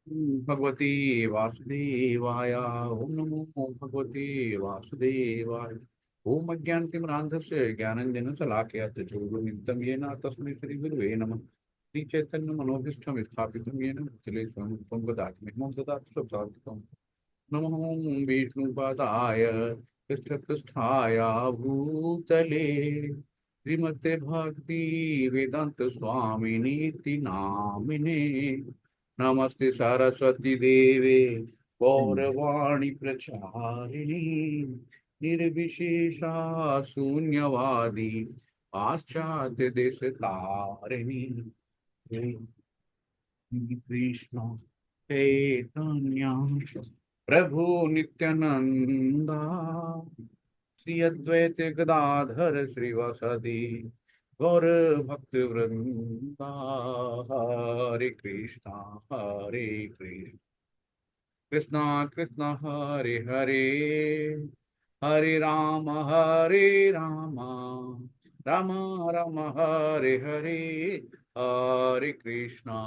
भगवती वासुदेवाय। ओम नमो भगवते वासुदेवाय। ओम अज्ञानतिमिरान्धस्य ज्ञानञ्जनशलाकया चक्षुर्मिलितं येन तस्मै श्रीगुरुवे नमः। श्रीचैतन्यमनोभीष्टं स्थापितं येन भूतले स्वयं रूपं ददाति मह्यं ददाति स्वभावतं। नमो विष्णुपादाय कृष्णपृष्ठाय भूतले श्रीमते भक्ति वेदांत स्वामिनीति नामिने। नमस्ते सरस्वती देवे गौरवाणी प्रचारिणी निर्विशेषा शून्यवादी पाश्चात्य देश तारिणी। कृष्ण चैतन्य प्रभु नित्यानंदा श्री अद्वैत गदाधर श्रीवासदि गौर भक्त वृंदा। हरे कृष्णा हरे कृष्ण कृष्णा कृष्णा हरे हरे हरे राम राम राम हरे हरे। हरे कृष्णा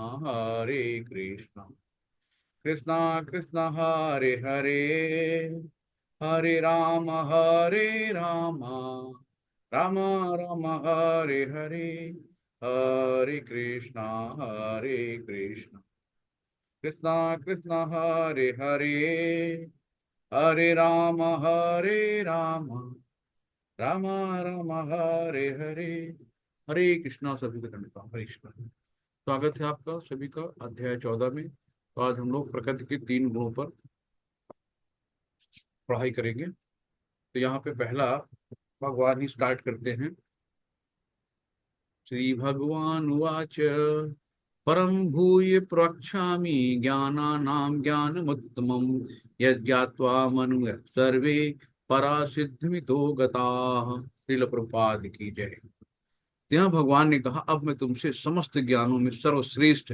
कृष्णा कृष्णा हरे हरे हरे राम राम राम हरे हरे। हरे कृष्णा कृष्णा कृष्णा हरे हरे हरे राम राम राम हरे हरे। हरे कृष्णा। सभी को दंडवत हरे कृष्णा। स्वागत है आपका सभी का अध्याय 14 में। तो आज हम लोग प्रकृति के 3 गुणों पर पढ़ाई करेंगे। तो यहाँ पे पहला भगवान ही स्टार्ट करते हैं। श्री भगवान उवाच परम भूय प्रवक्ष्यामि ज्ञानानां ज्ञानमुत्तमं यज्ञात्वा मनुः सर्वे परासिद्धिमितो गताः। श्रील प्रभुपाद की जय। तो यहाँ भगवान ने कहा अब मैं तुमसे समस्त ज्ञानों में सर्वश्रेष्ठ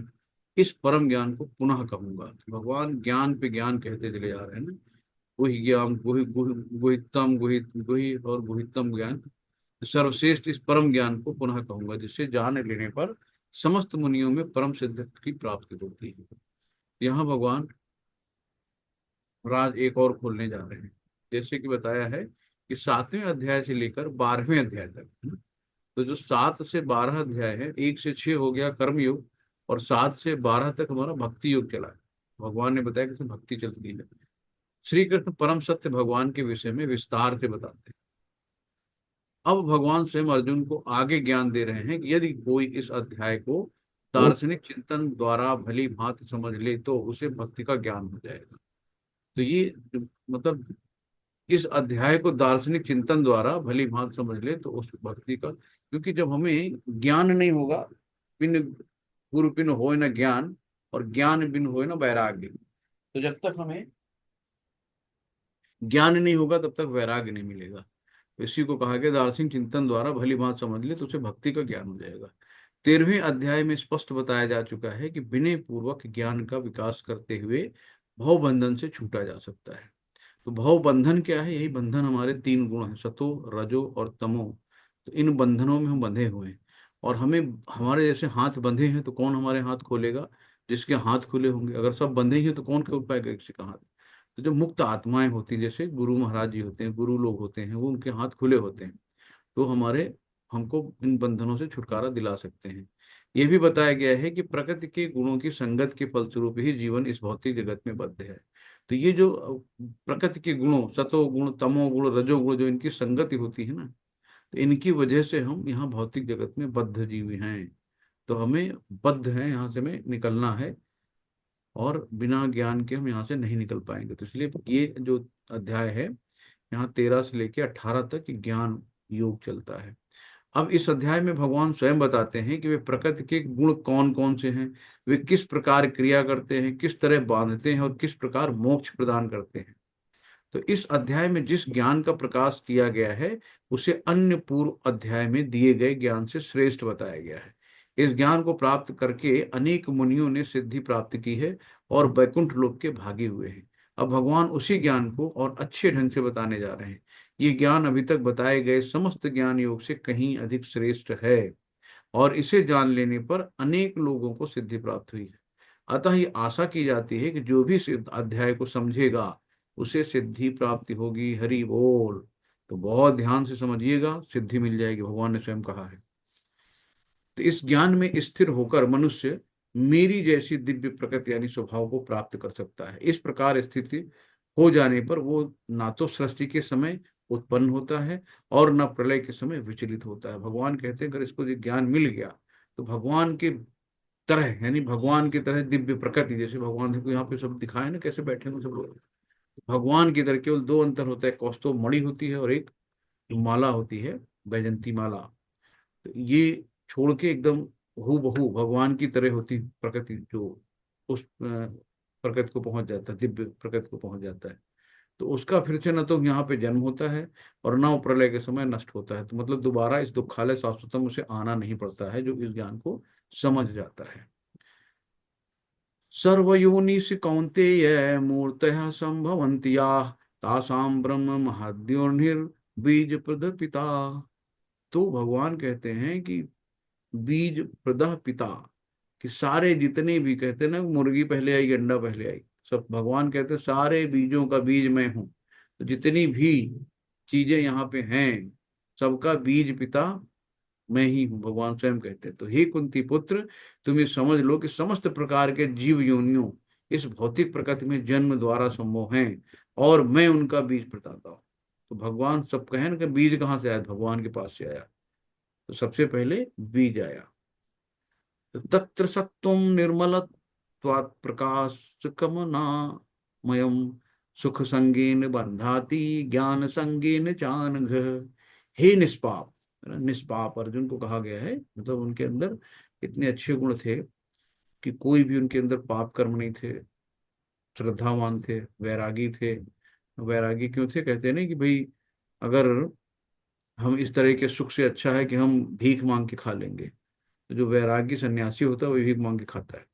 इस परम ज्ञान को पुनः कहूंगा। तो भगवान ज्ञान पे ज्ञान कहते चले जा रहे हैं ना। गुहि ज्ञान गुहितम गुहित गुहि और गुहितम ज्ञान। सर्वश्रेष्ठ इस परम ज्ञान को पुनः कहूंगा जिसे जान लेने पर समस्त मुनियों में परम सिद्ध की प्राप्ति होती है। यहाँ भगवान राज एक और खोलने जा रहे हैं। जैसे कि बताया है कि 7वें अध्याय से लेकर 12वें अध्याय तक है ना? तो जो 7 से 12 अध्याय है, 1 से 6 हो गया कर्मयोग और 7 से 12 तक हमारा भक्ति योग चला है। भगवान ने बताया कि भक्ति चलती है। श्री कृष्ण परम सत्य भगवान के विषय में विस्तार से बताते हैं। अब भगवान स्वयं अर्जुन को आगे ज्ञान दे रहे हैं कि यदि कोई इस अध्याय को दार्शनिक चिंतन द्वारा भली भांति समझ ले तो उसे भक्ति का ज्ञान हो जाएगा। तो ये मतलब इस अध्याय को दार्शनिक चिंतन द्वारा भली भांति समझ ले तो उस भक्ति का, क्योंकि जब हमें ज्ञान नहीं होगा, बिन गुरु बिन होए न ज्ञान और ज्ञान बिन होए न वैराग्य। तो जब तक हमें ज्ञान नहीं होगा तब तक वैराग्य नहीं मिलेगा। इसी को कहा गया दार्शनिक चिंतन द्वारा भली बात समझ ले तो उसे भक्ति का ज्ञान हो जाएगा। 13वें अध्याय में स्पष्ट बताया जा चुका है कि विनय पूर्वक ज्ञान का विकास करते हुए भव बंधन से छूटा जा सकता है। तो भव बंधन क्या है? यही बंधन हमारे 3 गुण हैं, सतो रजो और तमो। तो इन बंधनों में हम बंधे हुए हैं और हमें हमारे जैसे हाथ बंधे हैं तो कौन हमारे हाथ खोलेगा? जिसके हाथ खुले होंगे। अगर सब बंधे ही हैं तो कौन खोल पाएगा किसी का हाथ? तो जो मुक्त आत्माएं होती हैं, जैसे गुरु महाराज जी होते हैं, गुरु लोग होते हैं, वो उनके हाथ खुले होते हैं तो हमारे हमको इन बंधनों से छुटकारा दिला सकते हैं। यह भी बताया गया है कि प्रकृति के गुणों की संगत के फलस्वरूप ही जीवन इस भौतिक जगत में बद्ध है। तो ये जो प्रकृति के गुणों सतो गुण तमो गुण रजो गुण जो इनकी संगति होती है ना, तो इनकी वजह से हम यहाँ भौतिक जगत में बद्ध जीवी हैं। तो हमें बद्ध है, यहाँ से हमें निकलना है और बिना ज्ञान के हम यहाँ से नहीं निकल पाएंगे। तो इसलिए ये जो अध्याय है यहाँ 13 से लेकर 18 तक ज्ञान योग चलता है। अब इस अध्याय में भगवान स्वयं बताते हैं कि वे प्रकृति के गुण कौन कौन से हैं, वे किस प्रकार क्रिया करते हैं, किस तरह बांधते हैं और किस प्रकार मोक्ष प्रदान करते हैं। तो इस अध्याय में जिस ज्ञान का प्रकाश किया गया है उसे अन्य पूर्व अध्याय में दिए गए ज्ञान से श्रेष्ठ बताया गया है। इस ज्ञान को प्राप्त करके अनेक मुनियों ने सिद्धि प्राप्त की है और वैकुंठ लोक के भागी हुए हैं। अब भगवान उसी ज्ञान को और अच्छे ढंग से बताने जा रहे हैं। ये ज्ञान अभी तक बताए गए समस्त ज्ञान योग से कहीं अधिक श्रेष्ठ है और इसे जान लेने पर अनेक लोगों को सिद्धि प्राप्त हुई है। अतः ये आशा की जाती है कि जो भी इस अध्याय को समझेगा उसे सिद्धि प्राप्ति होगी। हरि बोल। तो बहुत ध्यान से समझिएगा, सिद्धि मिल जाएगी, भगवान ने स्वयं कहा है। तो इस ज्ञान में स्थिर होकर मनुष्य मेरी जैसी दिव्य प्रकृति यानी स्वभाव को प्राप्त कर सकता है। इस प्रकार स्थिति हो जाने पर वो ना तो सृष्टि के समय उत्पन्न होता है और न प्रलय के समय विचलित होता है। भगवान कहते हैं अगर इसको ये ज्ञान मिल गया तो भगवान के तरह यानी भगवान की तरह दिव्य प्रकृति, जैसे भगवान देखो यहाँ पे सब दिखाए ना कैसे बैठे हैं सब लोग, भगवान की तरह केवल दो अंतर होता है, कौस्तुभ मणि होती है और एक माला होती है, वैजंती माला। तो ये छोड़ के एकदम हूबहू भगवान की तरह होती प्रकृति जो उस प्रकृति को पहुंच जाता है, दिव्य प्रकृति को पहुंच जाता है, तो उसका फिर से न तो यहाँ पे जन्म होता है और न वो प्रलय के समय नष्ट होता है। तो मतलब दोबारा इस दुखालय शाश्वतम उसे आना नहीं पड़ता है जो इस ज्ञान को समझ जाता है। सर्वयोनिषु कौन्तेय मूर्तयः सम्भवन्ति याः तासां ब्रह्म महद्योनिर्बीज प्रद पिता। तो भगवान कहते हैं कि बीज प्रदह पिता, कि सारे जितने भी कहते हैं ना मुर्गी पहले आई अंडा पहले आई, सब भगवान कहते हैं सारे बीजों का बीज मैं हूं। तो जितनी भी चीजें यहाँ पे हैं सबका बीज पिता मैं ही हूँ, भगवान स्वयं कहते हैं। तो हे कुंती पुत्र, तुम ये समझ लो कि समस्त प्रकार के जीव योनियों इस भौतिक प्रकृति में जन्म द्वारा संभव हैं और मैं उनका बीज बताता हूँ। तो भगवान सब कहें ना कि बीज कहाँ से आया, भगवान के पास से आया। तो सबसे पहले बीज आया। तो तत्र सत्वं निर्मलत्वात् प्रकाशकमनामयम् सुख संगेन बंधाति ज्ञान संगेन चानघ। हे निष्पाप, निष्पाप अर्जुन को कहा गया है, मतलब उनके अंदर इतने अच्छे गुण थे कि कोई भी उनके अंदर पाप कर्म नहीं थे, श्रद्धावान थे, वैरागी थे। वैरागी क्यों थे, कहते नहीं कि भाई अगर हम इस तरह के सुख से अच्छा है कि हम भीख मांग के खा लेंगे। तो जो वैरागी सन्यासी होता है वो भीख मांग के खाता है।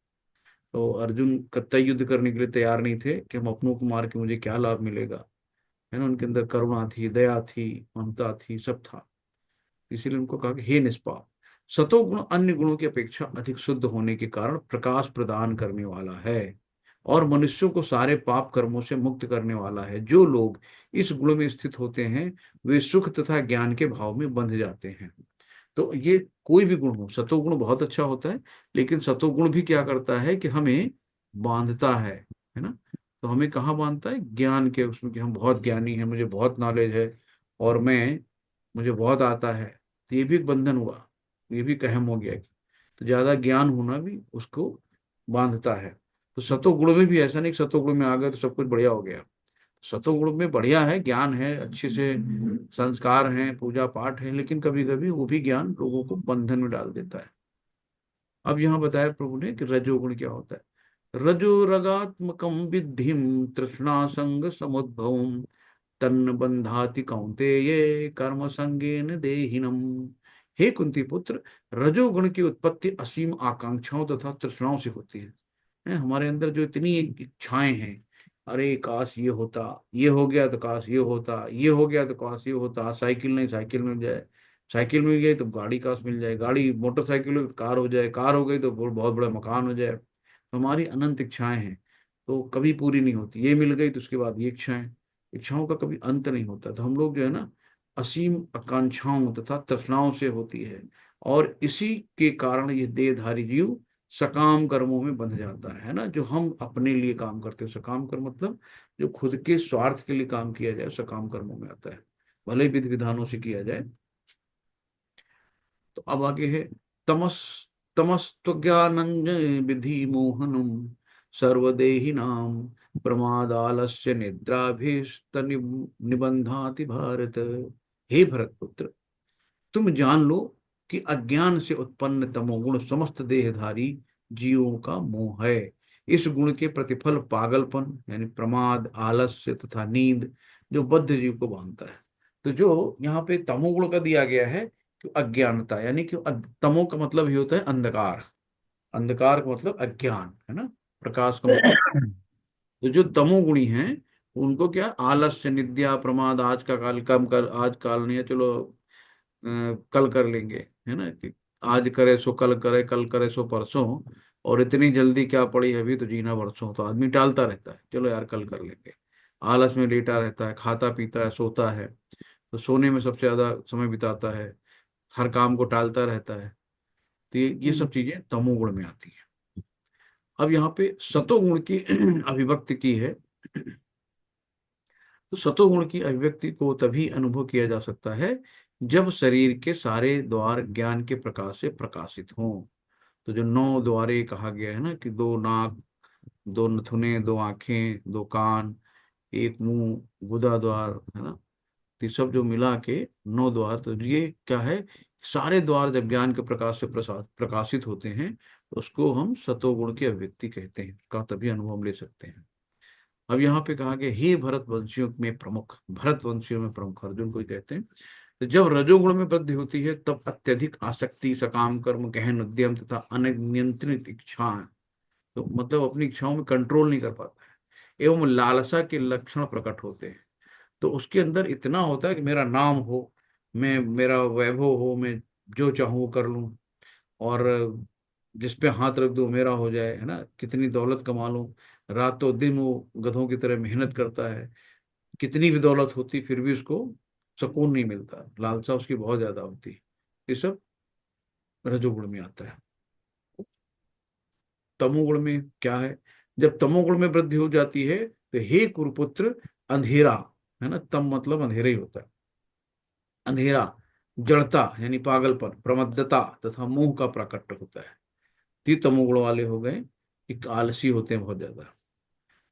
तो अर्जुन कतई युद्ध करने के लिए तैयार नहीं थे कि हम अपनों को मार के मुझे क्या लाभ मिलेगा, है ना। उनके अंदर करुणा थी, दया थी, ममता थी, सब था। इसीलिए उनको कहा कि हे निष्पाप, सतोगुण अन्य गुणों की अपेक्षा अधिक शुद्ध होने के कारण प्रकाश प्रदान करने वाला है और मनुष्यों को सारे पाप कर्मों से मुक्त करने वाला है। जो लोग इस गुण में स्थित होते हैं वे सुख तथा ज्ञान के भाव में बंध जाते हैं। तो ये कोई भी गुण हो, सतोगुण बहुत अच्छा होता है, लेकिन सतोगुण भी क्या करता है कि हमें बांधता है ना। तो हमें कहाँ बांधता है, ज्ञान के उसमें, कि हम बहुत ज्ञानी हैं, मुझे बहुत नॉलेज है और मुझे बहुत आता है। तो ये भी एक बंधन हुआ, ये भी कहम हो गया कि तो ज्यादा ज्ञान होना भी उसको बांधता है। तो सतोगुण में भी ऐसा नहीं कि सतोगुण में आ गए तो सब कुछ बढ़िया हो गया। सतोगुण में बढ़िया है, ज्ञान है, अच्छे से संस्कार हैं, पूजा पाठ है, लेकिन कभी कभी वो भी ज्ञान लोगों को बंधन में डाल देता है। अब यहाँ बताया प्रभु ने कि रजोगुण क्या होता है। रजो रगात्मकम विद्धिम तृष्णा संग समुद्भवम तन्न बंधाति कौन्तेय कर्म संगेन देहिनम। हे कुंती पुत्र, रजोगुण की उत्पत्ति असीम आकांक्षाओं तथा तृष्णाओं से होती है। हमारे अंदर जो इतनी इच्छाएं हैं, अरे काश ये होता, ये हो गया तो काश ये होता, ये हो गया तो काश ये होता, साइकिल नहीं साइकिल मिल जाए, साइकिल मिल गई तो गाड़ी काश मिल जाए, गाड़ी मोटरसाइकिल हो तो कार हो जाए, कार हो गई तो बहुत बड़ा मकान हो जाए। तो हमारी अनंत इच्छाएं हैं, तो कभी पूरी नहीं होती। ये मिल गई तो उसके बाद ये इच्छाएं, इच्छाओं का कभी अंत नहीं होता। तो हम लोग जो है ना असीम आकांक्षाओं तथा तृष्णाओं से होती है और इसी के कारण ये देहधारी जीव सकाम कर्मों में बंध जाता है ना। जो हम अपने लिए काम करते हैं, सकाम कर्म मतलब जो खुद के स्वार्थ के लिए काम किया जाए सकाम कर्मों में आता है, भले ही विधि विधानों से किया जाए। तो अब आगे है तमस तमस्त्वज्ञानंज विधि मोहनम सर्वदेही नाम प्रमादालस्य निद्राभीष्ट निबंधाति भारत। हे भरत पुत्र, तुम जान लो कि अज्ञान से उत्पन्न तमोगुण समस्त देहधारी जीवों का मोह है। इस गुण के प्रतिफल पागलपन यानी प्रमाद, आलस्य तथा नींद जो बद्ध जीव को बांधता है। तो जो यहाँ पे तमोगुण का दिया गया है कि अज्ञानता, यानी कि तमो का मतलब ही होता है अंधकार, अंधकार का मतलब अज्ञान है ना, प्रकाश का मतलब। तो जो तमोगुणी हैं उनको क्या, आलस्य, निद्रा, प्रमाद, आज का काल, कम कर, आज काल नहीं है, चलो कल कर लेंगे, है ना, कि आज करे सो कल करे, कल करे सो परसों। और इतनी जल्दी क्या पड़ी है, अभी तो जीना बरसों, तो आदमी टालता रहता है, चलो यार कल कर लेंगे। आलस में लेटा रहता है, खाता पीता है, सोता है, तो सोने में सबसे ज्यादा समय बिताता है, हर काम को टालता रहता है। तो ये हम्म। सब चीजें तमोगुण में आती हैं। अब यहाँ पे सतोगुण की अभिव्यक्ति की है। तो सतोगुण की अभिव्यक्ति को तभी अनुभव किया जा सकता है जब शरीर के सारे द्वार ज्ञान के प्रकाश से प्रकाशित हों। तो जो नौ द्वारे कहा गया है ना, कि दो नाक, दो नथुने, दो आंखें, दो कान, एक मुंह, गुदा द्वार, है ना, तो ये सब जो मिला के नौ द्वार, तो ये क्या है, सारे द्वार जब ज्ञान के प्रकाश से प्रकाशित होते हैं, तो उसको हम सतोगुण की अभिव्यक्ति कहते हैं, का तभी अनुभव हम ले सकते हैं। अब यहाँ पे कहा गया, हे भरत वंशियों में प्रमुख, भरत वंशियों में प्रमुख अर्जुन को ही कहते हैं। तो जब रजोगुण में वृद्धि होती है तब अत्यधिक आसक्ति, सकाम कर्म, गहन उद्यम तथा अनियंत्रित इच्छा, तो मतलब अपनी इच्छाओं में कंट्रोल नहीं कर पाता है, एवं लालसा के लक्षण प्रकट होते हैं। तो उसके अंदर इतना होता है कि मेरा नाम हो, मैं, मेरा वैभव हो, मैं जो चाहूँ वो कर लूँ, और जिस पे हाथ रख दो मेरा हो जाए, है ना, कितनी दौलत कमा लूँ। रातों दिन वो गधों की तरह मेहनत करता है, कितनी भी दौलत होती फिर भी उसको सुकून नहीं मिलता, लालसा उसकी बहुत ज्यादा होती है। ये सब रजोगुण में आता है। तमोगुण में क्या है, जब तमोगुण में वृद्धि हो जाती है तो हे कुरुपुत्र, अंधेरा, है ना, तम मतलब अंधेरा ही होता है, अंधेरा, जड़ता यानी पागलपन, प्रमदता तथा मोह का प्रकट होता है। ये तमोगुण वाले हो गए, कि आलसी होते हैं बहुत ज्यादा।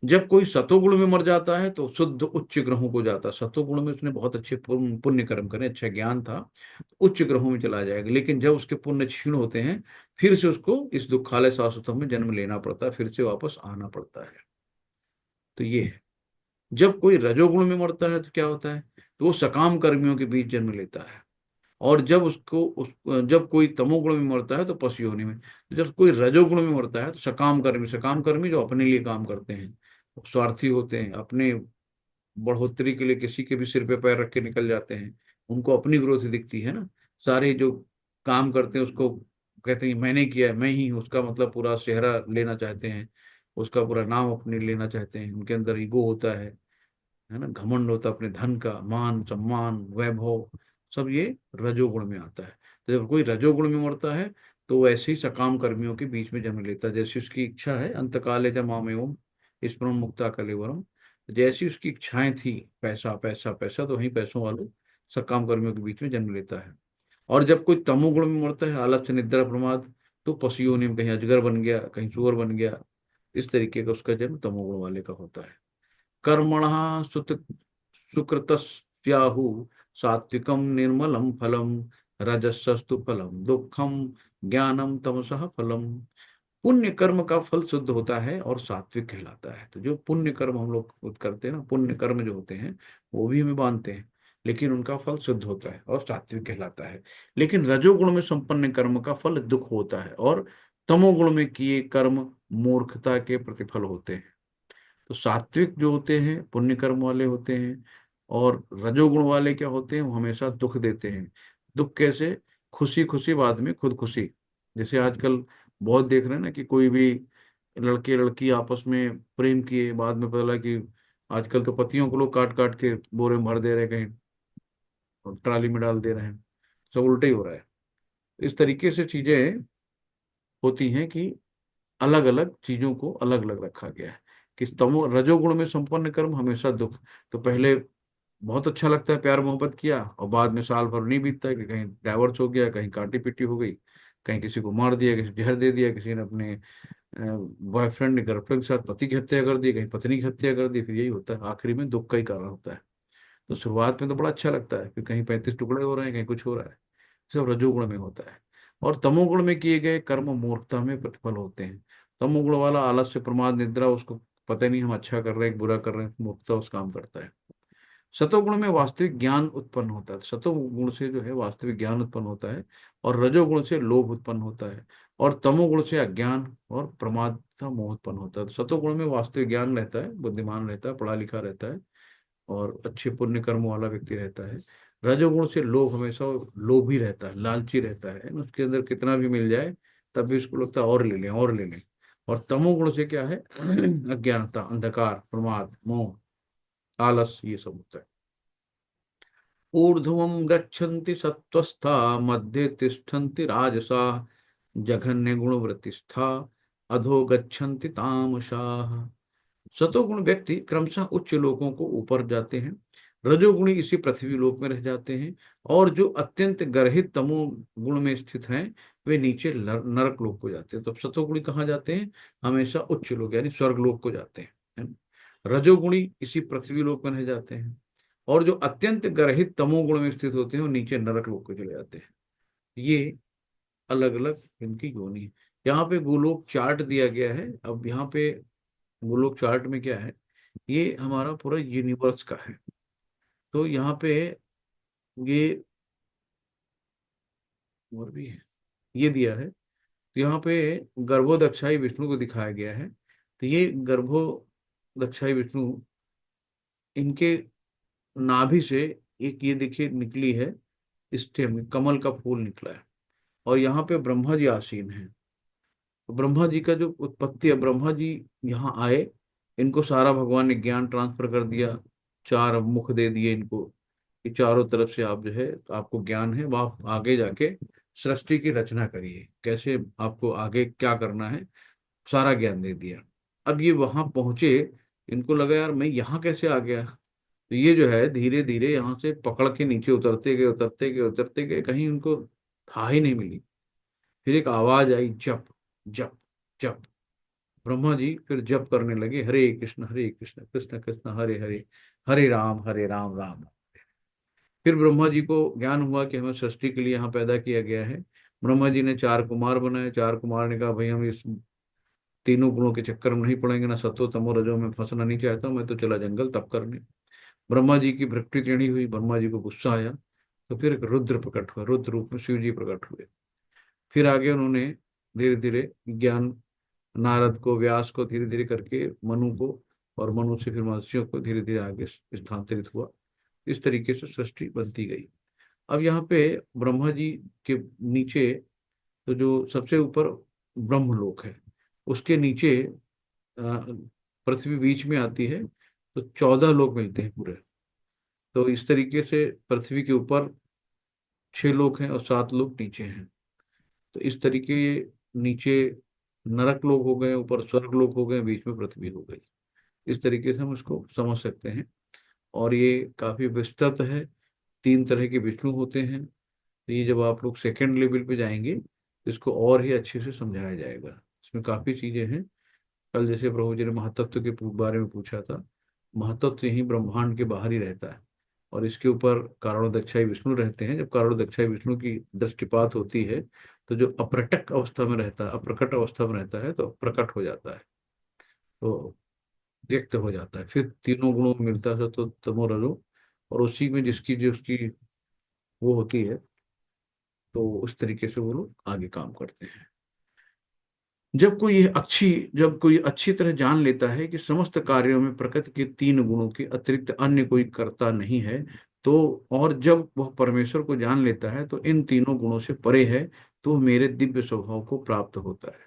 जब कोई सतोगुण में मर जाता है तो शुद्ध उच्च ग्रहों को जाता है, सतोगुण में उसने बहुत अच्छे पुण्य कर्म करे, अच्छा ज्ञान था, तो उच्च ग्रहों में चला जाएगा। लेकिन जब उसके पुण्य क्षीण होते हैं, फिर से उसको इस दुखालय शाश्वतम में जन्म लेना पड़ता है, फिर से वापस आना पड़ता है। तो ये है। जब कोई रजोगुण में मरता है तो क्या होता है, तो वो सकाम कर्मियों के बीच जन्म लेता है। और जब जब कोई तमोगुण में मरता है तो पशु योनि में। तो जब कोई रजोगुण में मरता है तो सकाम कर्मी जो अपने लिए काम करते हैं, स्वार्थी होते हैं, अपने बढ़ोतरी के लिए किसी के भी सिर पे पैर रख के निकल जाते हैं, उनको अपनी ग्रोथ दिखती है ना। सारे जो काम करते हैं उसको कहते हैं मैंने किया है, मैं ही हूँ, उसका मतलब पूरा सेहरा लेना चाहते हैं, उसका पूरा नाम अपने लेना चाहते हैं, उनके अंदर ईगो होता है ना, घमंड होता है अपने धन का, मान सम्मान वैभव, सब ये रजोगुण में आता है। तो जब कोई रजोगुण में मरता है तो वैसे ही सकाम कर्मियों के बीच में जन्म लेता है, जैसी उसकी इच्छा है, अंतकाले च मामेवम स्मरण मुक्ता कलेवरम, जैसी उसकी इच्छाएं थी, पैसा पैसा पैसा, तो वहीं पैसों वाले सकाम कर्मियों के बीच में जन्म लेता है। और जब कोई तमोगुण में मरता है, आलस्य निद्रा प्रमाद, तो पशुओं ने कहीं अजगर बन गया, कहीं सुअर बन गया, इस तरीके का उसका जन्म तमोगुण वाले का होता है। कर्मणः सुत सुकृतस्याहु सात्विकम निर्मलम फलम, रजसस्तु फलम दुखम, ज्ञानम तमसः फलम। पुण्य कर्म का फल शुद्ध होता है और सात्विक कहलाता है। तो जो पुण्य कर्म हम लोग खुद करते हैं ना, पुण्य कर्म जो होते हैं वो भी हमें बांधते हैं, लेकिन उनका फल शुद्ध होता है और सात्विक कहलाता है। लेकिन रजोगुण में संपन्न कर्म का फल दुख होता है, और तमोगुण में किए कर्म मूर्खता के प्रतिफल होते हैं। तो सात्विक जो होते हैं पुण्य कर्म वाले होते हैं, और रजोगुण वाले क्या होते हैं, वो हमेशा दुख देते हैं। दुख कैसे, खुशी खुशी बाद में खुद खुशी। जैसे आजकल बहुत देख रहे हैं ना, कि कोई भी लड़के लड़की आपस में प्रेम किए, बाद में पता लगा कि आजकल तो पतियों को लोग काट काट के बोरे में भर दे रहे हैं, कहीं ट्राली में डाल दे रहे हैं, सब उल्टे ही हो रहा है। इस तरीके से चीजें होती हैं कि अलग अलग चीजों को अलग अलग रखा गया है। कि तमो रजोगुण में संपन्न कर्म हमेशा दुख। तो पहले बहुत अच्छा लगता है, प्यार मोहब्बत किया, और बाद में साल भर नहीं बीतता है कि कहीं डाइवोर्स हो गया, कहीं काटी पीटी हो गई, कहीं किसी को मार दिया, किसी को जहर दे दिया, किसी ने अपने बॉयफ्रेंड ने गर्लफ्रेंड के साथ पति की हत्या कर दी, कहीं पत्नी की हत्या कर दी, फिर यही होता है, आखिरी में दुख का ही कारण होता है। तो शुरुआत में तो बड़ा अच्छा लगता है कि कहीं 35 टुकड़े हो रहे हैं, कहीं कुछ हो रहा है, सब रजोगुण में होता है। और तमोगुण में किए गए कर्म मूर्खता में प्रतिफल होते हैं। तमोगुण वाला आलस्य प्रमाद निद्रा, उसको पता ही नहीं हम अच्छा कर रहे हैं बुरा कर रहे हैं, मूर्खता उस काम करता है। सतोगुण में वास्तविक ज्ञान उत्पन्न होता है, सतोगुण से जो है वास्तविक ज्ञान उत्पन्न होता है, और रजोगुण से लोभ उत्पन्न होता है, और तमोगुण से अज्ञान और प्रमाद का मोह उत्पन्न होता है। तो सतोगुण में वास्तविक ज्ञान रहता है, बुद्धिमान रहता है, पढ़ा लिखा रहता है, और अच्छे पुण्य कर्मों वाला व्यक्ति रहता है। रजोगुण से लोभ, हमेशा लोभी रहता है, लालची रहता है, उसके अंदर कितना भी मिल जाए तब भी इसको लगता है और ले लें और ले लें। और तमोगुण से क्या है? अज्ञानता, अंधकार, प्रमाद, मोह, आलस, ये सब होता है। ऊर्ध्वं गच्छन्ति सत्त्वस्था, मध्ये तिष्ठन्ति राजसा, जघन्य गुणवृत्तिस्था, अधो गच्छन्ति तामसाः। सतोगुण व्यक्ति क्रमशः उच्च लोकों को ऊपर जाते हैं, रजोगुणी इसी पृथ्वी लोक में रह जाते हैं, और जो अत्यंत गर्हित तमो गुण में स्थित हैं वे नीचे नरक लोक को जाते हैं। तो सतोगुणी कहाँ जाते हैं? हमेशा उच्च लोक यानी स्वर्ग लोक को जाते हैं, है ना? रजोगुणी इसी पृथ्वी लोक में रह जाते हैं, और जो अत्यंत गर्हित तमोगुण में स्थित होते हैं वो नीचे नरक लोक को चले जाते हैं। ये अलग अलग इनकी योनि है। यहाँ पे गोलोक चार्ट दिया गया है। अब यहाँ पे गोलोक चार्ट में क्या है, ये हमारा पूरा यूनिवर्स का है। तो यहाँ पे ये और भी है, ये दिया है। तो यहाँ पे गर्भोदक्षाई विष्णु को दिखाया गया है। तो ये गर्भोदक्षाई विष्णु, इनके नाभि से एक ये देखिए निकली है, स्टेम, कमल का फूल निकला है, और यहाँ पे ब्रह्मा जी आसीन हैं। तो ब्रह्मा जी का जो उत्पत्ति है, ब्रह्मा जी यहाँ आए, इनको सारा भगवान ने ज्ञान ट्रांसफर कर दिया, चार मुख दे दिए इनको कि चारों तरफ से आप जो है, आपको ज्ञान है, वो आप आगे जाके सृष्टि की रचना करिए, कैसे आपको आगे क्या करना है, सारा ज्ञान दे दिया। अब ये वहां पहुंचे, इनको लगा यार मैं यहाँ कैसे आ गया। तो ये जो है धीरे धीरे यहाँ से पकड़ के नीचे उतरते गए उतरते गए उतरते गए, कहीं उनको था ही नहीं मिली। फिर एक आवाज आई, जप जप जप। ब्रह्मा जी फिर जप करने लगे, हरे कृष्ण कृष्ण कृष्ण हरे हरे, हरे राम राम। फिर ब्रह्मा जी को ज्ञान हुआ कि हमें सृष्टि के लिए यहाँ पैदा किया गया है। ब्रह्मा जी ने चार कुमार बनाए। चार कुमार ने कहा भाई हम इस तीनों गुणों के चक्कर में नहीं पड़ेंगे, ना सत्व तमो रजो में फंसना नहीं चाहता हूं, मैं तो चला जंगल तप करने। ब्रह्मा जी की भ्रष्टि टेढ़ी हुई, ब्रह्मा जी को गुस्सा आया। तो फिर एक रुद्र प्रकट हुआ, रुद्र रूप में शिव जी प्रकट हुए। फिर आगे उन्होंने धीरे धीरे ज्ञान, नारद को, व्यास को, धीरे धीरे करके मनु को, और मनु से फिर महर्षियों को धीरे धीरे आगे स्थानांतरित हुआ। इस तरीके से सृष्टि बनती गई। अब यहाँ पे ब्रह्मा जी के नीचे, तो जो सबसे ऊपर ब्रह्मलोक है, उसके नीचे पृथ्वी बीच में आती है, तो 14 लोक मिलते हैं पूरे। तो इस तरीके से पृथ्वी के ऊपर 6 लोक हैं और 7 लोक नीचे हैं। तो इस तरीके ये नीचे नरक लोक हो गए, ऊपर स्वर्ग लोक हो गए, बीच में पृथ्वी हो गई। इस तरीके से हम इसको समझ सकते हैं। और ये काफी विस्तृत है। 3 तरह के विष्णु होते हैं। तो ये जब आप लोग सेकंड लेवल पे जाएंगे तो इसको और ही अच्छे से समझाया जाएगा। इसमें काफी चीजें हैं। कल जैसे प्रभु जी ने महातत्व के बारे में पूछा था, महातत्व यही ब्रह्मांड के बाहर ही रहता है, और इसके ऊपर कारणोदक्षाई विष्णु रहते हैं। जब कारणोदक्षाई विष्णु की दृष्टिपात होती है तो जो अप्रटक अवस्था में रहता है, अप्रकट अवस्था में रहता है, तो प्रकट हो जाता है, तो व्यक्त हो जाता है। फिर तीनों गुणों में मिलता है, तो तमो रजो, और उसी में जिसकी जो उसकी वो होती है, तो उस तरीके से वो लोग आगे काम करते हैं। जब कोई अच्छी तरह जान लेता है कि समस्त कार्यों में प्रकृति के 3 गुणों के अतिरिक्त अन्य कोई कर्ता नहीं है, तो और जब वह परमेश्वर को जान लेता है तो इन 3 गुणों से परे है, तो वह मेरे दिव्य स्वभाव को प्राप्त होता है।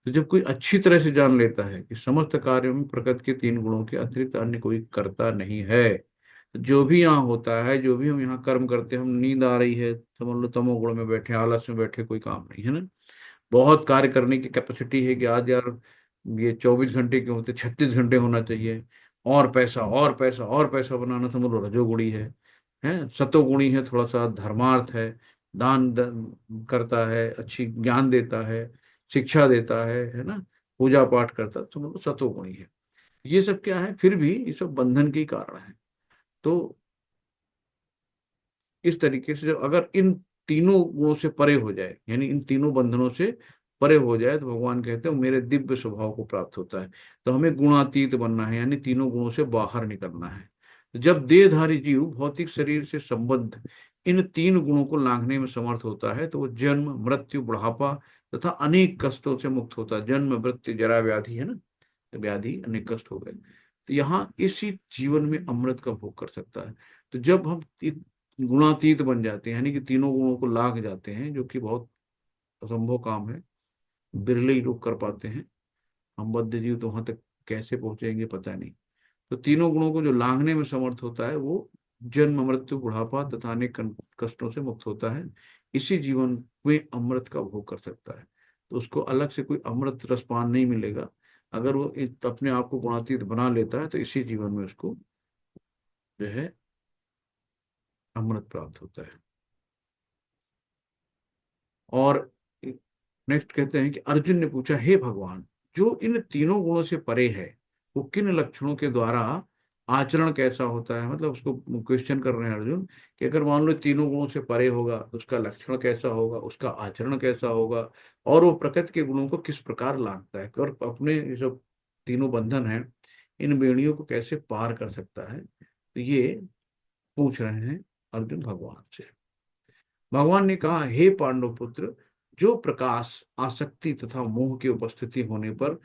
तो जब कोई अच्छी तरह से जान लेता है कि समस्त कार्यों में प्रकृति के 3 गुणों के अतिरिक्त अन्य कोई कर्ता नहीं है, तो जो भी यहाँ होता है, जो भी हम यहाँ कर्म करते हैं, हम नींद आ रही है, समझ लो तमोगुण में बैठे, आलस में बैठे, कोई काम नहीं है ना। बहुत कार्य करने की कैपेसिटी है कि आज यार ये 24 घंटे के होते 36 घंटे होना चाहिए, और पैसा और पैसा और पैसा बनाना, समझ लो रजोगुणी है। सतोगुणी है, थोड़ा सा धर्मार्थ है, करता है, अच्छी ज्ञान देता है, शिक्षा देता है ना, पूजा पाठ करता है, समझ लो सतोगुणी है। ये सब क्या है, फिर भी ये सब बंधन के ही कारण है। तो इस तरीके से जब अगर इन 3 गुणों से परे हो जाए, यानी इन 3 बंधनों से परे हो जाए, तो भगवान कहते हैं मेरे दिव्य स्वभाव को प्राप्त होता है। तो हमें गुणातीत बनना है, यानी 3 गुणों से बाहर निकलना है। तो जब देहधारी जीव भौतिक शरीर से संबद्ध इन 3 गुणों को लांघने में समर्थ होता है, तो वो जन्म, मृत्यु, बुढ़ापा तथा अनेक कष्टों से मुक्त होता है। जन्म, मृत्यु, जरा, व्याधि, है ना, व्याधि अनेक कष्ट हो गए, तो यहाँ इसी जीवन में अमृत का भोग कर सकता है। तो जब हम गुणातीत बन जाते हैं, यानी कि 3 गुणों को लाग जाते हैं, जो कि बहुत असंभव काम है, बिरले ही लोग कर पाते हैं। हम बद्ध जीव तो वहां तक कैसे पहुंचेंगे पता नहीं। तो तीनों गुणों को जो लांघने में समर्थ होता है वो जन्म मृत्यु बुढ़ापा तथा अनेक कष्टों से मुक्त होता है। इसी जीवन में अमृत का भोग कर सकता है। तो उसको अलग से कोई अमृत रसपान नहीं मिलेगा। अगर वो अपने आप को गुणातीत बना लेता है तो इसी जीवन में उसको जो है अमृत प्राप्त होता है। और नेक्स्ट कहते हैं कि अर्जुन ने पूछा, हे भगवान, जो इन तीनों गुणों से परे है वो किन लक्षणों के द्वारा आचरण कैसा होता है। मतलब उसको क्वेश्चन कर रहे हैं अर्जुन कि अगर मान लो तीनों गुणों से परे होगा तो उसका लक्षण कैसा होगा, उसका आचरण कैसा होगा, और वो प्रकृति के गुणों को किस प्रकार लांघता है और अपने ये जो तीनों बंधन है इन बेड़ियों को कैसे पार कर सकता है। तो ये पूछ रहे हैं अर्जुन भगवान से। भगवान ने कहा, हे पांडव पुत्र, जो प्रकाश आसक्ति तथा मोह की उपस्थिति होने पर